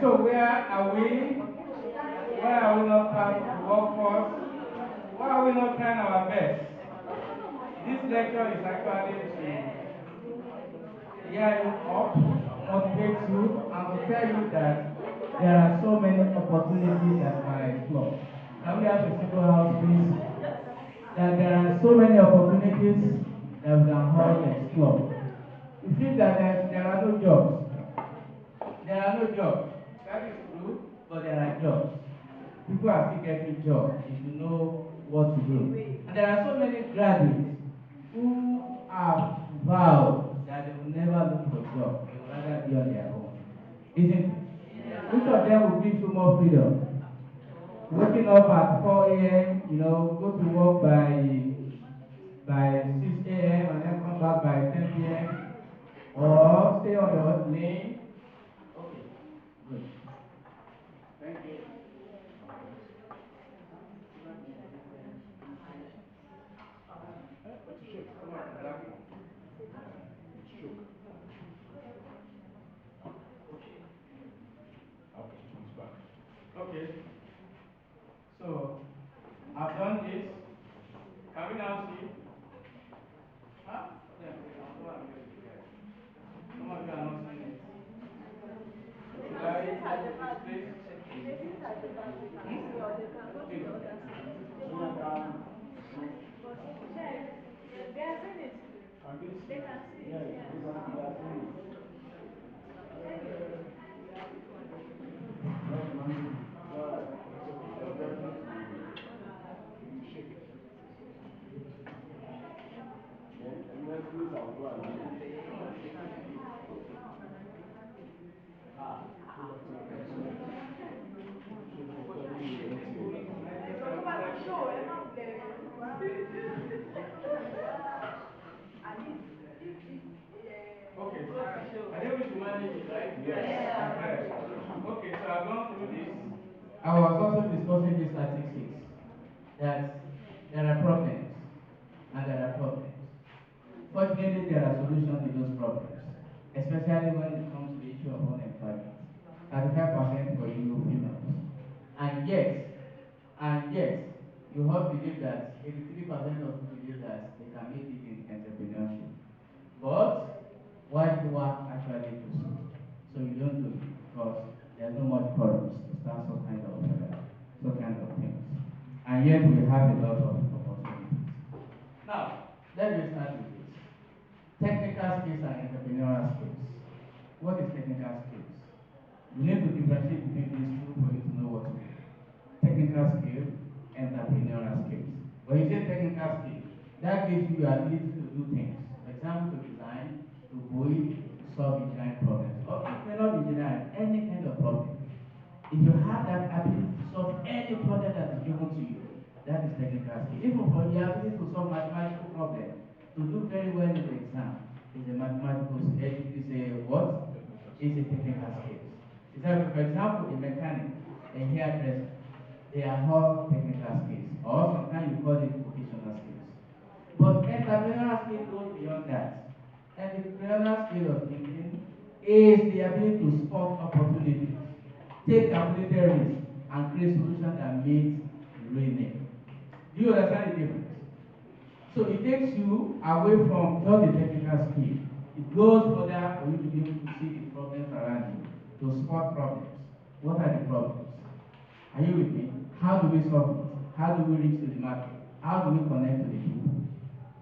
So where are we? Why are we not part of the workforce? Why are we not trying our best? This lecture is actually to gear you up, motivate you, and to tell you that there are so many opportunities that you can explore. Can we have a single house, please? That there are so many opportunities that we can all explore. You feel that there are no jobs. There are no jobs. That is true, but there are jobs. People are still getting jobs if you know what to do. And there are so many graduates who have vowed that they will never look for a job. They will rather be on their own. Isn't it? Which of them will give you more freedom? Waking up at 4 a.m., go to work by 6 a.m. and then come back by 10 p.m. or stay on the lane. Okay, good. Thank you. Okay, so I've done this. Can we now see? Huh? Then I'll go and get it there. Some of you are not seeing it. Should I go to this place? Okay. They are seeing it. They can see it. Okay. I think we should manage it, right? Yes. Okay, so I've gone through this. I was also discussing these statistics that there are problems and there are problems. Fortunately, there are solutions to those problems, especially when it comes to the issue of unemployment. 35% for you females. And yet, you all believe that 83% of you believe that they can make it in entrepreneurship. But why fewer actually do so? So you don't do it because there's no much quorums to start such kind of things. And yet we have a lot of opportunities. Now, let me start with this. Technical skills and entrepreneurial skills. What is technical skills? You need to differentiate between these two for you to know what to do. Technical skill, entrepreneurial skills. When you say technical skill, that gives you your ability to do things. For example, to design, to build, to solve engineering problems. Or it may not be engineering, any kind of problem. If you have that ability to solve any problem that is given to you, that is technical skill. Even for your ability to solve mathematical problems, to do very well in the exam, is a mathematical, is a what? Is a technical skill. Is that, for example, a mechanic, a hairdresser, they are all technical skills, or sometimes you call it vocational skills. But entrepreneurial skill goes beyond that. Entrepreneurial skill of thinking is the ability to spot opportunities, take calculated risks, and create solutions that meet real need. Do you understand the difference? So it takes you away from just the technical skill. It goes further for you to be able to see the problems around you, to spot problems. What are the problems? Are you with me? How do we solve it? How do we reach to the market? How do we connect to the people?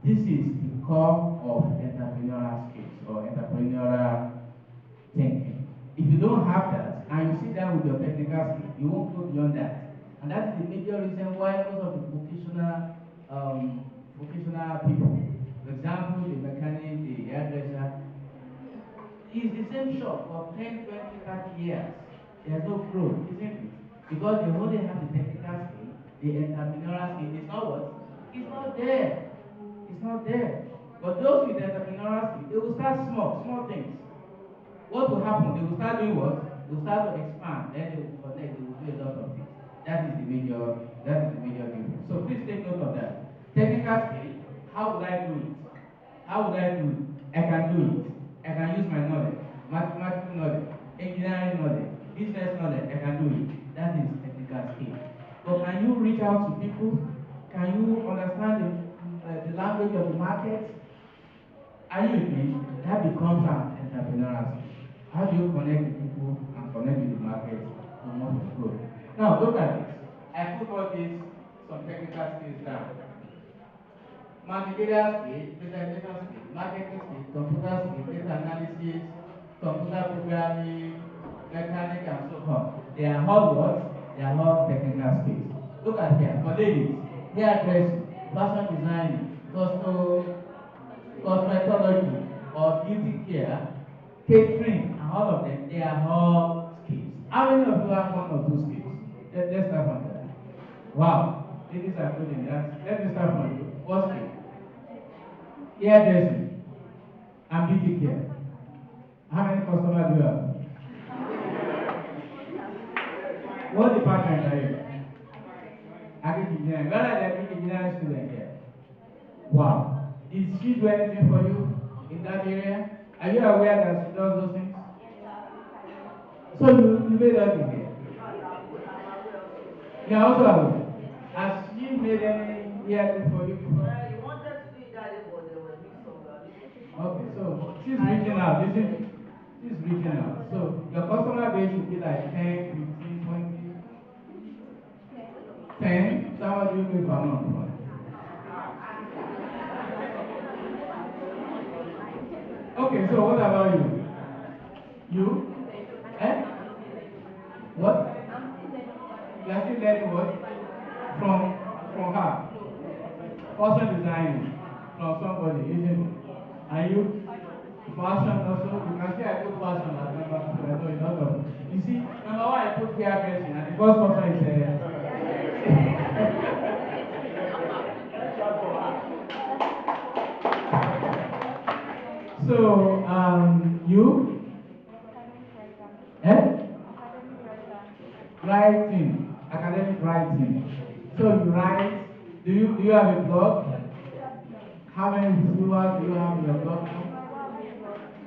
This is the core of entrepreneurial skills or entrepreneurial thinking. If you don't have that and you sit down with your technical skill, you won't go beyond that. And that is the major reason why most of the um, vocational people, for example, the mechanic, the hairdresser, is the same shop for 10, 20, 30 years. There's no growth, isn't it? Because they only have the technical skill, the entrepreneurial skill. It's not what? It's not there. It's not there. But those with entrepreneurial skill, they will start small, small things. What will happen? They will start doing what? They will start to expand. Then they will connect. They will do a lot of things. That is the major. That is the major difference. So please take note of that. Technical skill. How would I do it? How would I do it? I can do it. I can use my knowledge, mathematical knowledge, engineering knowledge, business business knowledge, they can do it. That is technical skill. But can you reach out to people? Can you understand the language of the market? Are you with me? That becomes an entrepreneurial skill. How do you connect with people and connect with the market to move it? Good. Now look at this. I put all these some technical skills down. Managerial skill, presentation skill, marketing skill, computer skill, data analysis, computer programming, mechanic, and so on. They are all what? They are all technical skills. Look at here. For ladies, hairdressing, fashion designing, cosmetology, or beauty care, catering, and all of them, they are all skills. How many of you have one or two skills? Let's start from there. Wow. Ladies are good in that. Let me start from you. What skill? Hairdressing and beauty care. How many customers do you have? What department are you? Agric engineering. Where are the agric engineering students here? Wow. Did she do anything for you in that area? Are you aware that she does those things? So you made her be here. You are also aware. Has she made any hearing for you before? He wanted to do it that day, but there was mix-up. Okay, so she's reaching out, isn't it? She's reaching out. So your customer base should be like 10, 15, 20, 10. So how much do you make per month? Okay, so what about you? You? Eh? What? You are still learning what? From her. Fashion designing from somebody, isn't it? Are you? Fashion also? You can see I put fashion as number two. I know a lot of. You see, number one I put hairdressing, and the first person is. So, you? Eh? Writing, academic writing. So you write. Do you have a blog? How many viewers do you have in your blog now?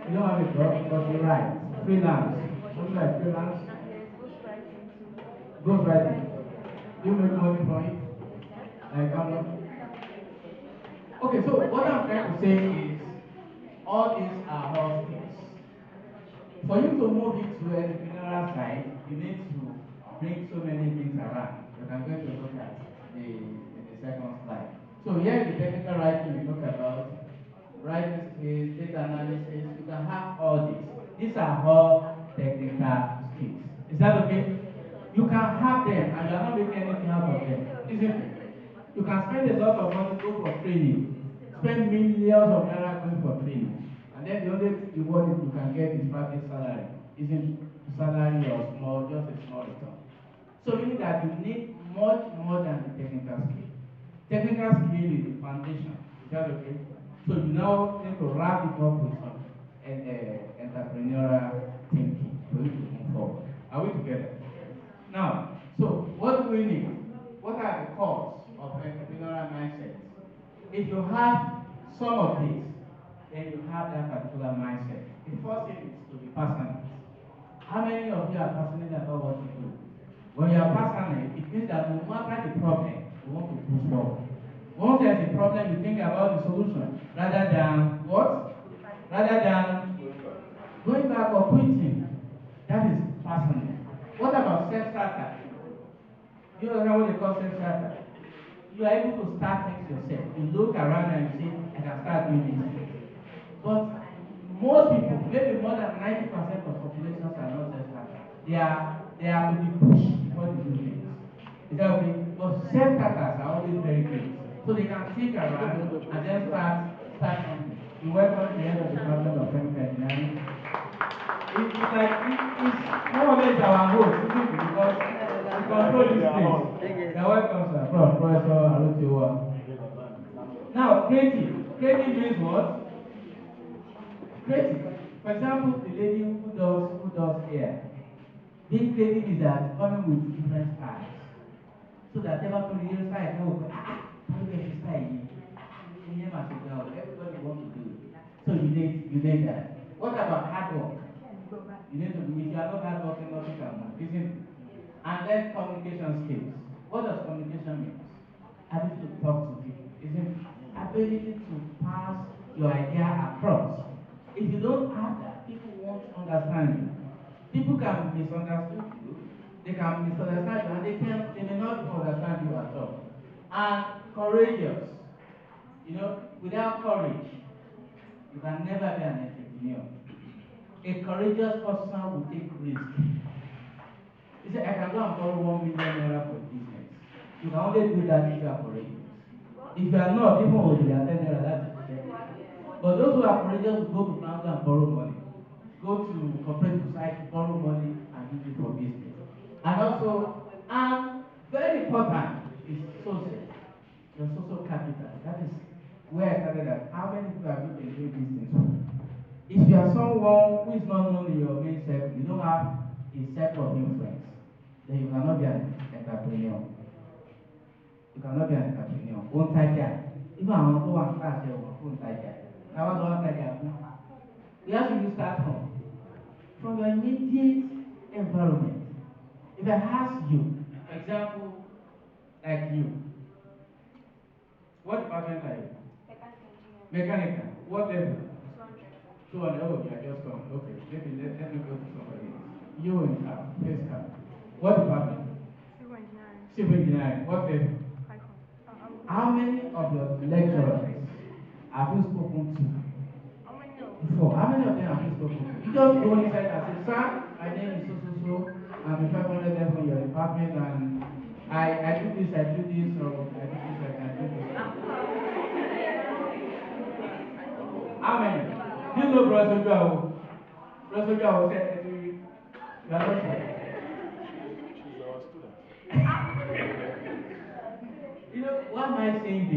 You don't have a blog, but you write. Freelance. Something like freelance. Ghostwriting. Do you make money from it? Like how much? Okay, so what I'm trying to say is all these are all skills. For you to move into entrepreneurial side, you need to bring so many things around. You can go to look at the second slide. So here is the technical writing we talk about, writing skills, data analysis. You can have all these. These are all technical skills. Is that okay? You can have them and you are not making anything out of them, isn't it? You can spend a lot of money, go for training, spend millions of naira going for training, and then the only reward you can get is probably salary, isn't salary or small, just a small return. So meaning that you need much more than the technical skill. Technical skill is the foundation. Is that okay? So you now need to wrap it up with some entrepreneurial thinking for you to move forward. Are we together? Now, so what do we need? What are the cores of entrepreneurial mindset? If you have some of this, then you have that particular mindset. The first thing is to be passionate. How many of you are passionate about what you do? When you are passionate, it means that no matter the problem, you want to push forward. Once there's a problem, you think about the solution rather than what? Rather than going back or quitting. That is passionate. What about self-starter? Do you understand what they call self-starter? You are able to start things yourself. You look around and you say, I can start doing these things. But most people, maybe more than 90% of populations are not self-starters. They are to be pushed before they do things. Is that okay? But self-starters are always very great. So they can think around and then start something. We welcome the head of the Department of Chemical Engineering. It's like it's more or less our host, isn't it? Because we control these things. You're welcome, sir. Professor Arutiowa. Now, creative. Creative means what? Creative. For example, the lady who does hair. Being creative is that coming with different styles. So that ever to the hairstyle can go, look at style. Everybody wants to do it. So you need that. What about hard work? You need to be, if you are not hardworking, nothing can move, isn't it? And then communication skills. What does communication mean? Ability to talk to people, isn't it? Ability to pass your idea across. If you don't have that, people won't understand you. People can misunderstand you, they can misunderstand you, and they may not even understand you at all. And courageous. You know, without courage, you can never be an entrepreneur. A courageous person will take risk. You say, I can go and borrow 1 million naira for a business. You can only do that if you are courageous. If you are not, even with the 10 naira, that's a check. But those who are courageous will go to bank and borrow money. Go to cooperative society, borrow money, and use it for business. And also, very important is social. Your social capital. That is where I started at. How many people have you been doing these things for? If you are someone who is not known in your main circle, you don't have a circle of influence, then you cannot be an entrepreneur. You cannot be an entrepreneur. Ontaja. Even àwọn tó wà ní class ẹ̀ wọ̀n fún ontaja. Now what do I ontaja fún? Where should you start from? From your immediate environment. If I ask you, for example, like you, what department are you? Mechanical. What level? 200. Oh, you are just coming. Okay, maybe let me go to somebody else. You in car, face car. What department? Civil engineering. Civil engineering. What level? 500. How many of your lecturers have you spoken to How many of before? How many of them have you spoken to? You just go inside and say, sir, my name is so so so. I'm a 500 level in your department, and I do this, I do this, or I do this, I do this. How many? Do you know Professor Joao? Professor Joao said, you are not sure. She's our student. You know, why am I saying this?